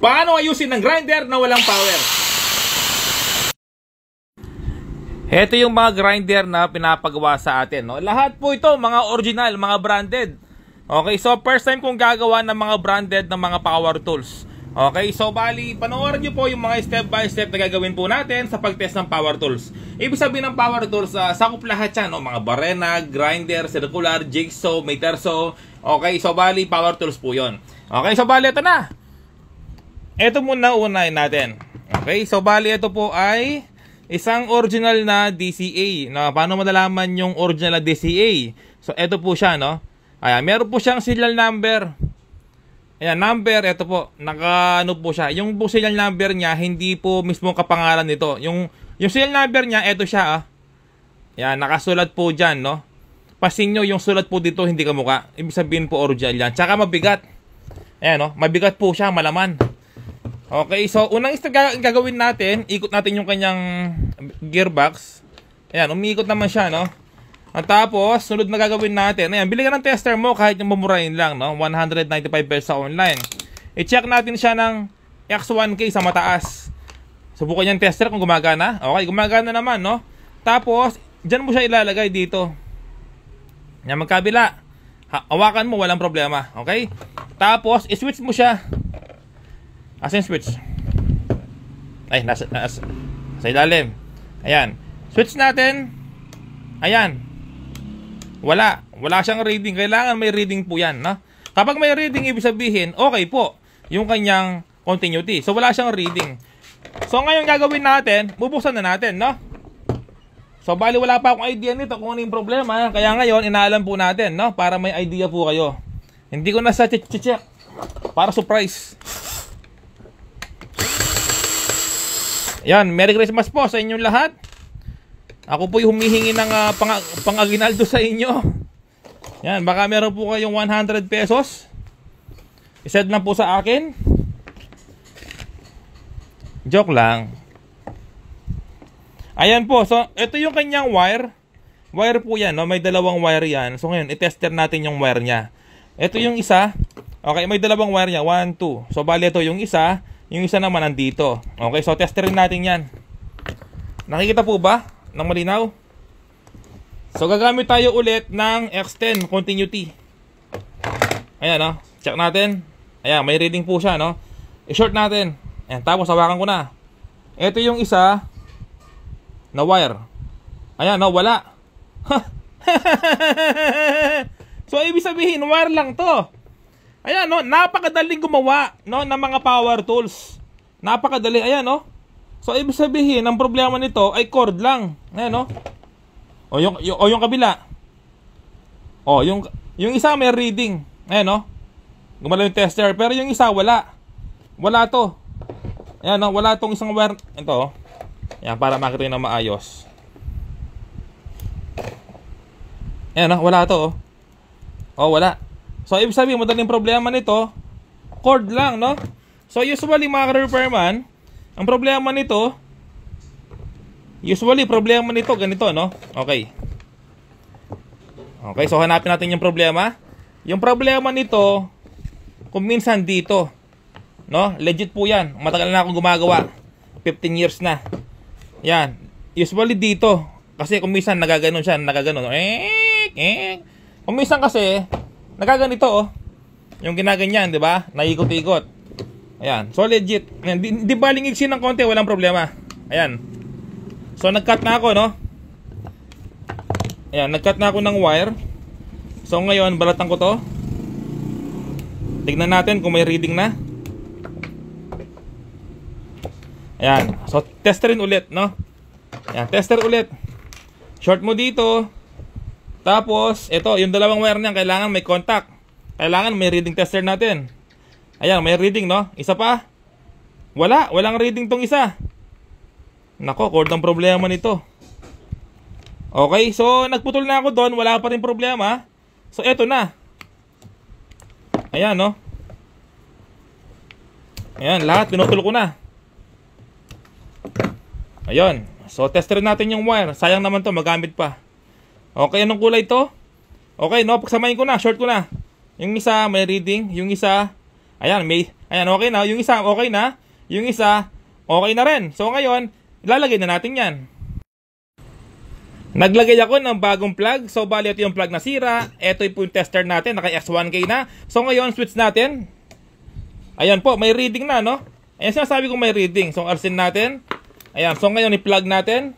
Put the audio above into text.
Paano ayusin ng grinder na walang power? Ito yung mga grinder na pinapagawa sa atin, no? Lahat po ito mga original, mga branded. Okay, so first time kong gagawa ng mga branded ng mga power tools. Okay, so bali, panoorin nyo po yung mga step by step na gagawin po natin sa pag-test ng power tools. Ibig sabihin ng power tools, sakop lahat yan, no? Mga barena, grinder, circular, jigsaw, may terso. Okay, so bali, power tools po yon. Okay, so bali, ito na. Ito muna unahin natin. Okay, so bali, ito po ay isang original na DCA. No, paano malalaman yung original na DCA? So, ito po siya, no? Ayan, meron po siyang serial number. Ayan, number, ito po. Naka-ano po siya. Yung po serial number niya, hindi po mismo kapangalan nito. Yung serial number niya, ito siya, ah. Ayan, nakasulat po dyan, no? Pasin nyo, yung sulat po dito, hindi kamukha. Ibig sabihin po original yan. Tsaka mabigat. Ayan, no? Mabigat po siya, malaman. Okay, so unang gagawin natin, ikot natin yung kanyang gearbox. Ayan, umiikot naman siya, no? At tapos, sunod na gagawin natin, ayan, bili ka ng tester mo kahit yung mamurahin lang, no? 195 pesos sa online. I-check natin siya ng X1K sa mataas. Subukan yung tester kung gumagana. Okay, gumagana naman, no? Tapos, dyan mo siya ilalagay dito. Yan, magkabila. Hawakan mo, walang problema. Okay? Tapos, i-switch mo siya. Asan yung switch? Ay, nasa sa ilalim. Ayan. Switch natin. Ayan. Wala siyang reading. Kailangan may reading po yan, no? Kapag may reading, ibig sabihin, okay po yung kanyang continuity. So, wala siyang reading. So, ngayon gagawin natin, bubuksan na natin, no? So, bali wala pa akong idea nito kung ano yung problema. Kaya ngayon, inaalam po natin, no? Para may idea po kayo. Hindi ko na sa check. Para surprise. Yan, Merry Christmas po sa inyong lahat. Ako po yung humihingi ng pang-aginaldo sa inyo. Yan, baka meron po kayong 100 pesos. I-send lang po sa akin. Joke lang. Ayan po, so ito yung kanyang wire. Wire po yan, no? May dalawang wire yan. So ngayon, i-tester natin yung wire niya. Ito yung isa. Okay, may dalawang wire niya, 1, 2. So bali ito yung isa. Yung isa naman nandito. Okay, so testerin natin yan. Nakikita po ba ng malinaw? So gagamit tayo ulit ng X10 continuity. Ayan, no? Check natin. Ayan, may reading po siya, no? I-short natin. Ayan, tapos hawakan ko na. Ito yung isa na wire. Ayan, no? Wala. So ibig sabihin, wire lang to. Ayan, no, napakadaling gumawa, no, ng mga power tools. Napakadali, ayan, no. So ibig sabihin, ang problema nito ay cord lang. Ayan, no. O yung kabila. O yung isa may reading. Ayan, no. Gumalaw yung tester, pero yung isa wala. Wala to. Ayan, no, wala tong isang wire. Ito, oh. Ayan, para makita nyo na maayos. Ayan, no, wala to, oh. Oh, wala. So, ibig sabihin, madaling problema nito, cord lang, no? So, usually, mga repairman, ang problema nito, ganito, no? Okay. Okay, so hanapin natin yung problema. Yung problema nito, kung minsan dito, no? Legit po yan. Matagal na akong gumagawa. 15 years na. Yan. Usually dito, kasi kung minsan nagaganon siya, nagaganon. Kung minsan kasi, nagaganito, oh. Yung ginaganyan, di ba? Naikot-ikot. Ayan. So, legit. Ayan. Di balingigsin ng konti, walang problema. Ayan. So, nag-cut na ako, no? Ayan. Nag-cut na ako ng wire. So, ngayon, balatan ko to. Tignan natin kung may reading na. Ayan. So, testerin ulit, no? Ayan. Tester ulit. Short mo dito. Tapos, ito, yung dalawang wire niyan, kailangan may contact. Kailangan may reading tester natin. Ayan, may reading, no? Isa pa. Walang reading tong isa. Nako, cord ang problema nito. Okay, so, nagputol na ako doon. Wala pa rin problema. So, eto na. Ayan, no? Ayan, lahat, pinutol ko na. Ayan. So, testerin natin yung wire. Sayang naman to, magamit pa. Okay, anong kulay to? Okay, no? Pagsamahin ko na, short ko na. Yung isa may reading, yung isa Ayan, ayan, okay na. Yung isa, okay na. Yung isa, okay na rin. So ngayon, ilalagay na natin yan. Naglagay ako ng bagong plug. So bali ito yung plug na sira. Ito yung tester natin, naka X1K na. So ngayon, switch natin. Ayan po, may reading na, no? Ayan, sinasabi kong may reading. So arsin natin. Ayan, so ngayon i-plug natin.